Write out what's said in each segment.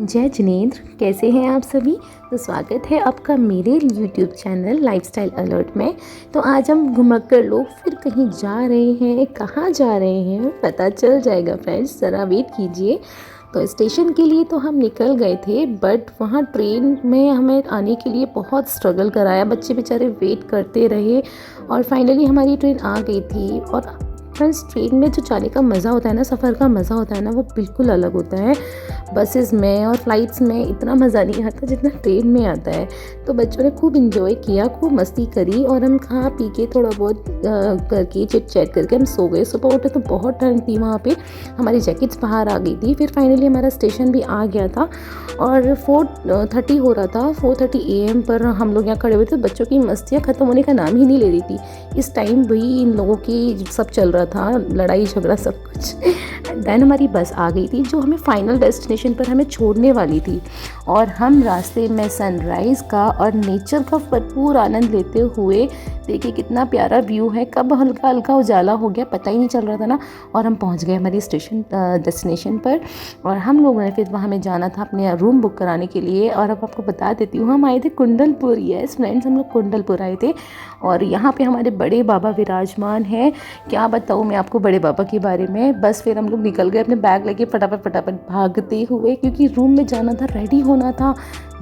जय जिनेंद्र, कैसे हैं आप सभी। तो स्वागत है आपका मेरे यूट्यूब चैनल लाइफस्टाइल अलर्ट में। तो आज हम घुमक्कड़ लोग फिर कहीं जा रहे हैं। कहाँ जा रहे हैं पता चल जाएगा फ्रेंड्स, ज़रा वेट कीजिए। तो स्टेशन के लिए तो हम निकल गए थे, बट वहाँ ट्रेन में हमें आने के लिए बहुत स्ट्रगल कराया। बच्चे बेचारे वेट करते रहे और फाइनली हमारी ट्रेन आ गई थी। और फ्रेंड्स, ट्रेन में जो जाने का मज़ा होता है ना, सफ़र का मज़ा होता है ना, वो बिल्कुल अलग होता है। बसेस में और फ्लाइट्स में इतना मज़ा नहीं आता जितना ट्रेन में आता है। तो बच्चों ने खूब इंजॉय किया, खूब मस्ती करी और हम खा पी के थोड़ा बहुत करके चिट चैट करके हम सो गए। सुबह उठे तो बहुत ठंड थी वहाँ पे, हमारी जैकेट्स बाहर आ गई थी। फिर फाइनली हमारा स्टेशन भी आ गया था और 4:30 हो रहा था। 4:30 AM पर हम लोग यहाँ खड़े हुए थे। बच्चों की मस्तियाँ ख़त्म होने का नाम ही नहीं ले रही थी। इस टाइम भी इन लोगों की सब चल रहा था, लड़ाई झगड़ा सब कुछ। देन हमारी बस आ गई थी जो हमें फाइनल डेस्टिनेशन पर हमें छोड़ने वाली थी। और हम रास्ते में सनराइज़ का और नेचर का भरपूर आनंद लेते हुए, देखिए कितना प्यारा व्यू है। कब हल्का हल्का उजाला हो गया पता ही नहीं चल रहा था ना। और हम पहुंच गए हमारी डेस्टिनेशन पर। और हम लोगों ने फिर वहाँ हमें जाना था अपने रूम बुक कराने के लिए। और अब आपको बता देती हूँ, हम आए थे कुंडलपुर। यस फ्रेंड्स, हम लोग कुंडलपुर आए थे और यहाँ पे हमारे बड़े बाबा विराजमान हैं। क्या बताऊँ मैं आपको बड़े बाबा के बारे में। बस फिर हम लोग निकल गए अपने बैग लेके फटाफट भागते हुए, क्योंकि रूम में जाना था, रेडी होना था,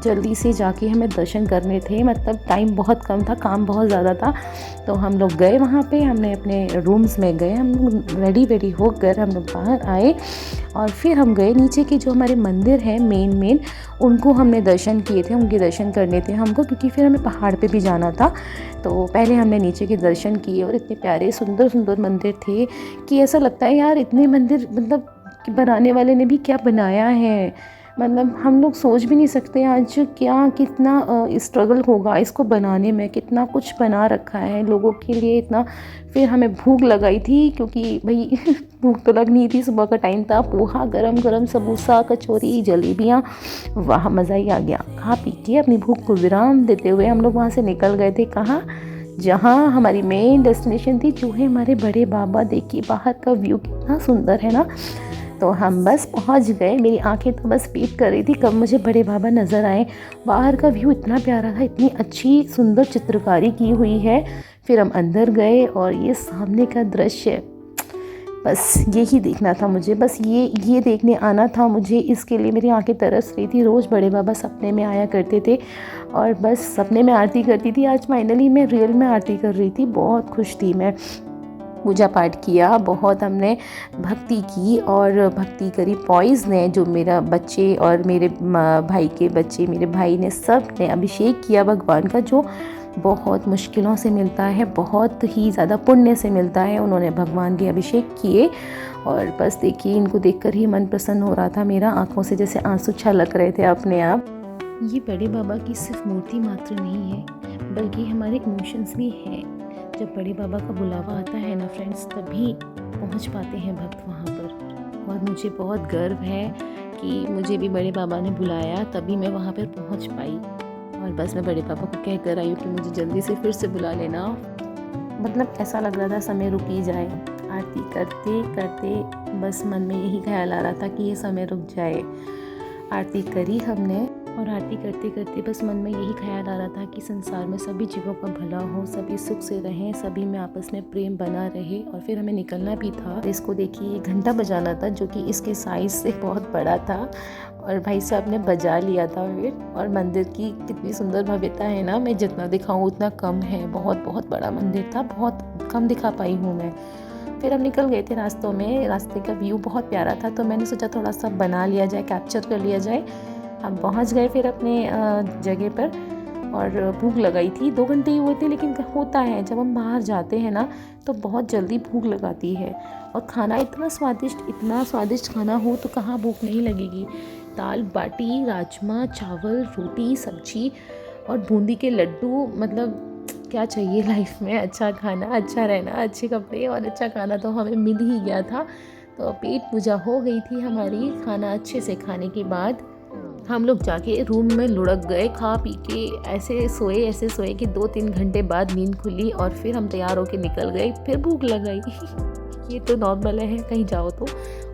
जल्दी से जाके हमें दर्शन करने थे। मतलब टाइम बहुत कम था, काम बहुत ज़्यादा था। तो हम लोग गए वहाँ पे, हमने अपने रूम्स में गए, हम लोग रेडी होकर हम लोग बाहर आए। और फिर हम गए नीचे के जो हमारे मंदिर हैं मेन उनको हमने दर्शन किए थे, उनके दर्शन करने थे हमको, क्योंकि फिर हमें पहाड़ पे भी जाना था। तो पहले हमने नीचे के दर्शन किए और इतने प्यारे सुंदर मंदिर थे कि ऐसा लगता है यार इतने मंदिर, मतलब बनाने वाले ने भी क्या बनाया है। मतलब हम लोग सोच भी नहीं सकते आज क्या कितना स्ट्रगल होगा इसको बनाने में, कितना कुछ बना रखा है लोगों के लिए इतना। फिर हमें भूख लगाई थी, क्योंकि भाई भूख तो लगनी थी, सुबह का टाइम था। पोहा गरम समोसा कचौरी जलेबियाँ, वाह मज़ा ही आ गया। खा पी के अपनी भूख को विराम देते हुए हम लोग वहाँ से निकल गए थे। कहाँ? जहाँ हमारी मेन डेस्टिनेशन थी, जो है हमारे बड़े बाबा। देखिए बाहर का व्यू कितना सुंदर है ना। तो हम बस पहुंच गए। मेरी आंखें तो बस वेट कर रही थी कब मुझे बड़े बाबा नज़र आए। बाहर का व्यू इतना प्यारा था, इतनी अच्छी सुंदर चित्रकारी की हुई है। फिर हम अंदर गए और ये सामने का दृश्य, बस यही देखना था मुझे, बस ये देखने आना था मुझे। इसके लिए मेरी आंखें तरस रही थी। रोज़ बड़े बाबा सपने में आया करते थे और बस सपने में आरती करती थी। आज फाइनली मैं रियल में आरती कर रही थी। बहुत खुश थी मैं। पूजा पाठ किया, बहुत हमने भक्ति की और भक्ति करी। बॉयज़ ने, जो मेरा बच्चे और मेरे भाई के बच्चे, मेरे भाई ने, सब ने अभिषेक किया भगवान का, जो बहुत मुश्किलों से मिलता है, बहुत ही ज़्यादा पुण्य से मिलता है। उन्होंने भगवान के अभिषेक किए और बस देखिए इनको देखकर ही मन प्रसन्न हो रहा था मेरा। आँखों से जैसे आंसू छलक रहे थे अपने आप। ये बड़े बाबा की सिर्फ मूर्ति मात्र नहीं है, बल्कि हमारे इमोशंस भी हैं। जब बड़े बाबा का बुलावा आता है ना फ्रेंड्स, तभी पहुंच पाते हैं भक्त वहां पर। और मुझे बहुत गर्व है कि मुझे भी बड़े बाबा ने बुलाया, तभी मैं वहां पर पहुंच पाई। और बस मैं बड़े बाबा को कह कर आई कि मुझे जल्दी से फिर से बुला लेना। मतलब ऐसा लग रहा था समय रुक ही जाए। आरती करते करते बस मन में यही ख्याल आ रहा था कि ये समय रुक जाए। आरती करी हमने और आरती करते करते बस मन में यही ख्याल आ रहा था कि संसार में सभी जीवों का भला हो, सभी सुख से रहें, सभी में आपस में प्रेम बना रहे। और फिर हमें निकलना भी था। इसको देखिए घंटा बजाना था, जो कि इसके साइज़ से बहुत बड़ा था और भाई साहब ने बजा लिया था फिर। और मंदिर की कितनी सुंदर भव्यता है ना, मैं जितना दिखाऊँ उतना कम है। बहुत बड़ा मंदिर था, बहुत कम दिखा पाई हूँ मैं। फिर हम निकल गए थे रास्तों में। रास्ते का व्यू बहुत प्यारा था, तो मैंने सोचा थोड़ा सा बना लिया जाए, कैप्चर कर लिया जाए। हम पहुंच गए फिर अपने जगह पर और भूख लगाई थी। 2 घंटे ही हुए थे, लेकिन होता है जब हम बाहर जाते हैं ना तो बहुत जल्दी भूख लगाती है। और खाना इतना स्वादिष्ट खाना हो तो कहाँ भूख नहीं लगेगी। दाल बाटी, राजमा चावल, रोटी, सब्जी और बूंदी के लड्डू, मतलब क्या चाहिए लाइफ में। अच्छा खाना, अच्छा रहना, अच्छे कपड़े और अच्छा खाना तो हमें मिल ही गया था। तो पेट पूजा हो गई थी हमारी। खाना अच्छे से खाने के बाद हम लोग जाके रूम में लुढ़क गए। खा पी के ऐसे सोए कि 2-3 घंटे बाद नींद खुली और फिर हम तैयार होके निकल गए। फिर भूख लग गई। ये तो नॉर्मल है कहीं जाओ तो।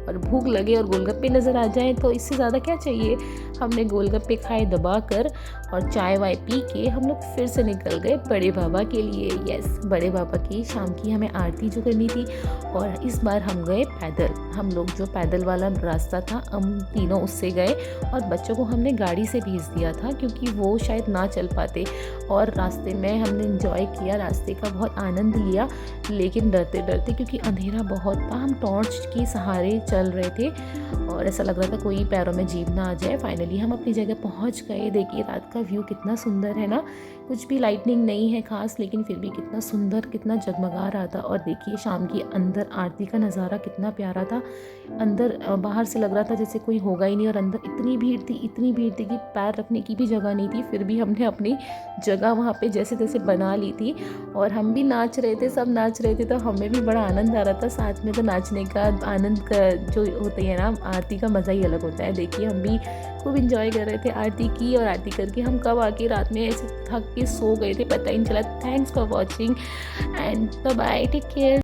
और भूख लगे और गोलगप्पे नज़र आ जाए तो इससे ज़्यादा क्या चाहिए। हमने गोलगप्पे खाए दबा कर और चाय वाय पी के हम लोग फिर से निकल गए बड़े बाबा के लिए। यस, बड़े बाबा की शाम की हमें आरती जो करनी थी और इस बार हम गए पैदल। हम लोग जो पैदल वाला रास्ता था हम तीनों उससे गए और बच्चों को हमने गाड़ी से भेज दिया था क्योंकि वो शायद ना चल पाते। और रास्ते में हमने एंजॉय किया, रास्ते का बहुत आनंद लिया, लेकिन डरते डरते क्योंकि अंधेरा बहुत था हम टॉर्च के सहारे चल रहे थे और ऐसा लग रहा था कोई पैरों में जीभ ना आ जाए। फाइनली हम अपनी जगह पहुंच गए। देखिए रात का व्यू कितना सुंदर है ना, कुछ भी लाइटनिंग नहीं है खास, लेकिन फिर भी कितना सुंदर, कितना जगमगा रहा था। और देखिए शाम की अंदर आरती का नज़ारा कितना प्यारा था। अंदर बाहर से लग रहा था जैसे कोई होगा ही नहीं और अंदर इतनी भीड़ थी कि पैर रखने की भी जगह नहीं थी। फिर भी हमने अपनी जगह वहाँ पे जैसे तैसे बना ली थी और हम भी नाच रहे थे, सब नाच रहे थे, तो हमें भी बड़ा आनंद आ रहा था। साथ में तो नाचने का आनंद का जो होती है ना, आरती का मज़ा ही अलग होता है। देखिए हम भी खूब इंजॉय कर रहे थे आरती की, और आरती करके हम कब आके रात में ऐसे थक के सो गए थे पता ही नहीं चला। Thanks for watching and bye bye, take care.